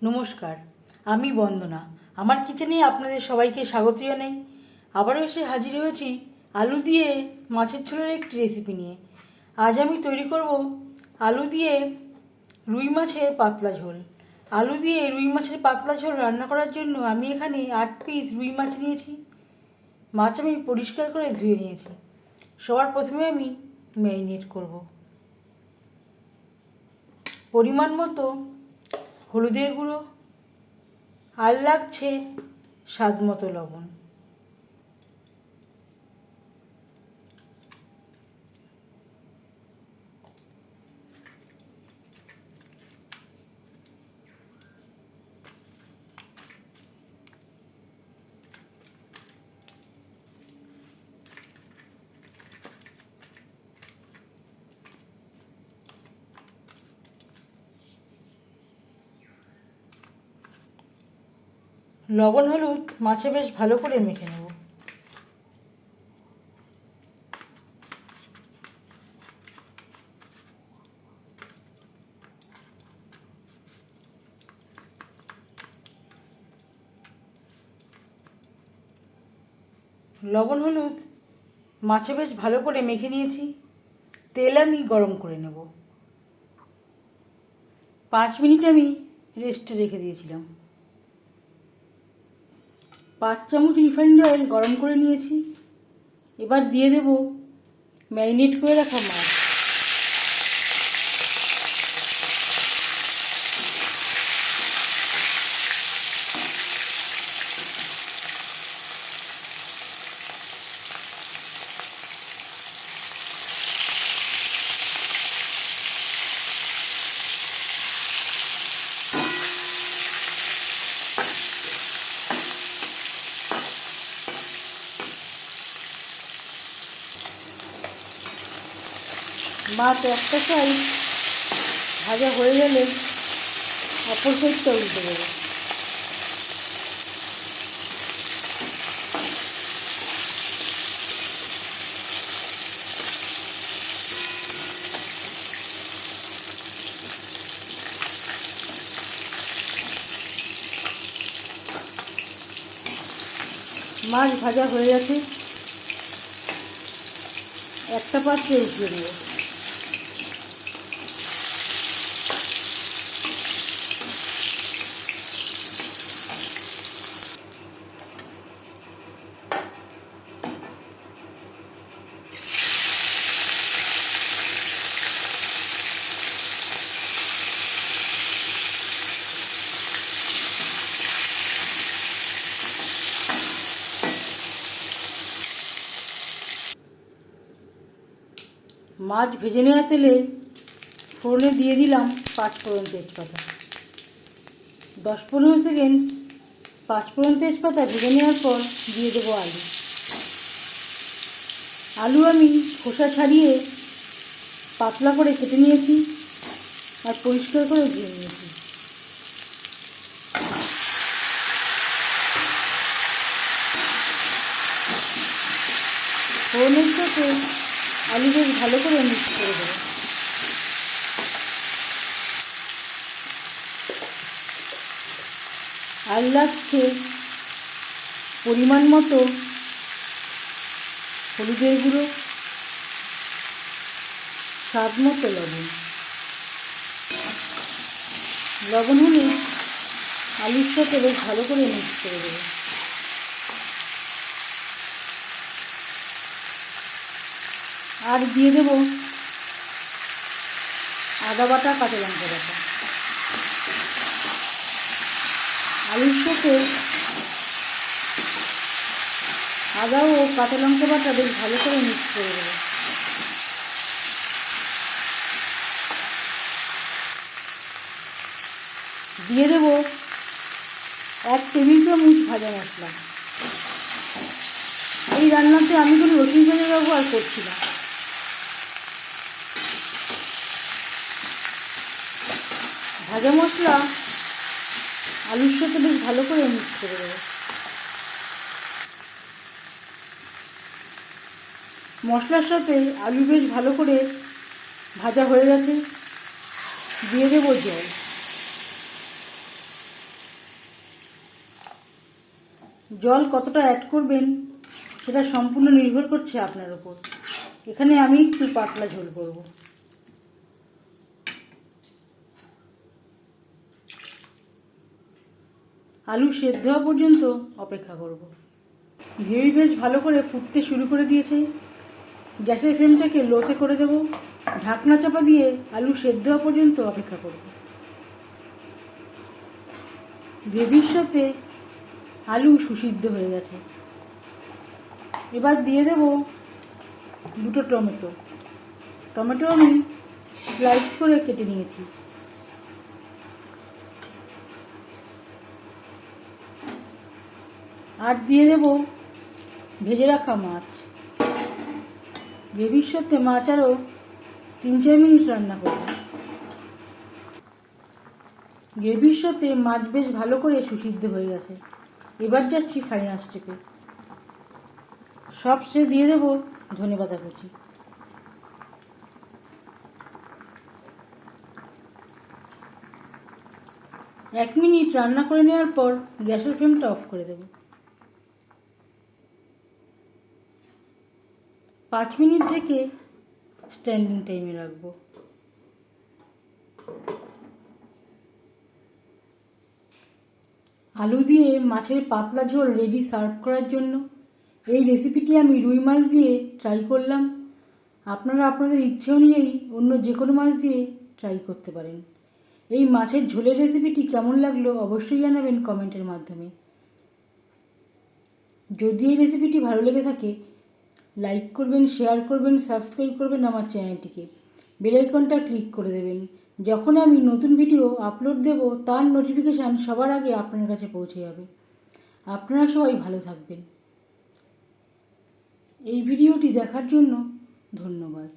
নমস্কার, আমি বন্দনা। আমার কিচেনে আপনাদের সবাইকে স্বাগত জানাই। আবারও এসে হাজির হয়েছি আলু দিয়ে মাছের ঝোলের একটি রেসিপি নিয়ে। আজ আমি তৈরি করব আলু দিয়ে রুই মাছের পাতলা ঝোল। আলু দিয়ে রুই মাছের পাতলা ঝোল রান্না করার জন্য আমি এখানে 8 পিস রুই মাছ নিয়েছি। মাছ আমি পরিষ্কার করে ধুয়ে নিয়েছি। সবার প্রথমে আমি ম্যারিনেট করব। পরিমাণ মতো হলুদের গুঁড়ো, আর লাগছে স্বাদ মতো লবণ। লবণ হলুদ মাছে বেশ ভালো করে মেখে নেব। লবণ হলুদ মাছে বেশ ভালো করে মেখে নিয়েছি। তেল আমি গরম করে নেব। 5 মিনিট আমি রেস্টে রেখে দিয়েছিলাম। 5 চামচ রিফাইন্ড অয়েল গরম করে নিয়েছি। এবার দিয়ে দেব ম্যারিনেট করে রাখা মাছ। মাছ একটা সাইড ভাজা হয়ে গেলে অপর সাইডটা উল্টে দেবো। মাছ ভাজা হয়ে গেছে, একটা পাত্রে উঠিয়ে দেবো। মাছ ভেজে নেওয়া তেলে ফোড়নে দিয়ে দিলাম 5 ফোড়ন তেজপাতা। 10-15 সেকেন্ড 5 ফোড়ন তেজপাতা ভেজে নেওয়ার পর দিয়ে দেবো আলু। আলু আমি খোসা ছাড়িয়ে পাতলা করে কেটে নিয়েছি আর পরিষ্কার করে ধুয়ে নিয়েছি। ফোড়নের সাথে আলু বেশ ভালো করে মিক্স করে দেবো। আর লাগছে পরিমাণ মতো হলুদের গুঁড়ো, স্বাদ মতো লবণ। লবণ হলে আলুর সাথে বেশ ভালো করে মিক্স করে দেবো। আর দিয়ে দেব আদা বাটা, কাঁচা লঙ্কা বাটা। আলুর সাথে আদা ও কাঁচা লঙ্কা বাটা বেশ ভালো করে মিক্স করে দেবো। দিয়ে দেব 1 টেবিল চামচ ভাজা মশলা। এই রান্নাতে আমি কোনো রসুন পেঁয়াজ ব্যবহার করছি না। ভাজা মশলা আলুর সাথে বেশ ভালো করে মিক্স করে দেবো। মশলার সাথে আলু বেশ ভালো করে ভাজা হয়ে গেছে। দিয়ে দেবো জল। জল কতটা অ্যাড করবেন সেটা সম্পূর্ণ নির্ভর করছে আপনার ওপর। এখানে আমি একটু পাতলা ঝোল করব। আলু সেদ্ধ হওয়া পর্যন্ত অপেক্ষা করব। গ্রেভি বেশ ভালো করে ফুটতে শুরু করে দিয়েছে। গ্যাসের ফ্লেমটাকে লোতে করে দেব। ঢাকনা চাপা দিয়ে আলু সেদ্ধ হওয়া পর্যন্ত অপেক্ষা করব। গ্রেভির সাথে আলু সুসিদ্ধ হয়ে গেছে। এবার দিয়ে দেব দুটো টমেটো। টমেটো আমি স্লাইস করে কেটে নিয়েছি। আর দিয়ে দেব ভেজে রাখা মাছ। গ্রেভির সাথে মাছ আরও 3-4 মিনিট রান্না করব। গ্রেভির সাথে মাছ বেশ ভালো করে সুসিদ্ধ হয়ে গেছে। এবার যাচ্ছি ফাইনাল স্টেপে। সব শেষে দিয়ে দেব ধনেপাতা কুচি। এক মিনিট রান্না করে নেওয়ার পর গ্যাসের ফ্লেমটা অফ করে দেব। 5 মিনিট ঢেকে স্ট্যান্ডিং টাইমে রাখবো। আলু দিয়ে মাছের পাতলা ঝোল রেডি সার্ভ করার জন্য। এই রেসিপিটি আমি রুই মাছ দিয়ে ট্রাই করলাম। আপনারা আপনাদের ইচ্ছে অনুযায়ী অন্য যে কোনো মাছ দিয়ে ট্রাই করতে পারেন। এই মাছের ঝোলের রেসিপিটি কেমন লাগলো অবশ্যই জানাবেন কমেন্টের মাধ্যমে। যদি এই রেসিপিটি ভালো লেগে থাকে লাইক করবেন, শেয়ার করবেন, সাবস্ক্রাইব করবেন আমার চ্যানেলটিকে। বেল আইকনটা ক্লিক করে দেবেন। যখন আমি নতুন ভিডিও আপলোড দেব তার নোটিফিকেশান সবার আগে আপনার কাছে পৌঁছে যাবে। আপনারা সবাই ভালো থাকবেন। এই ভিডিওটি দেখার জন্য ধন্যবাদ।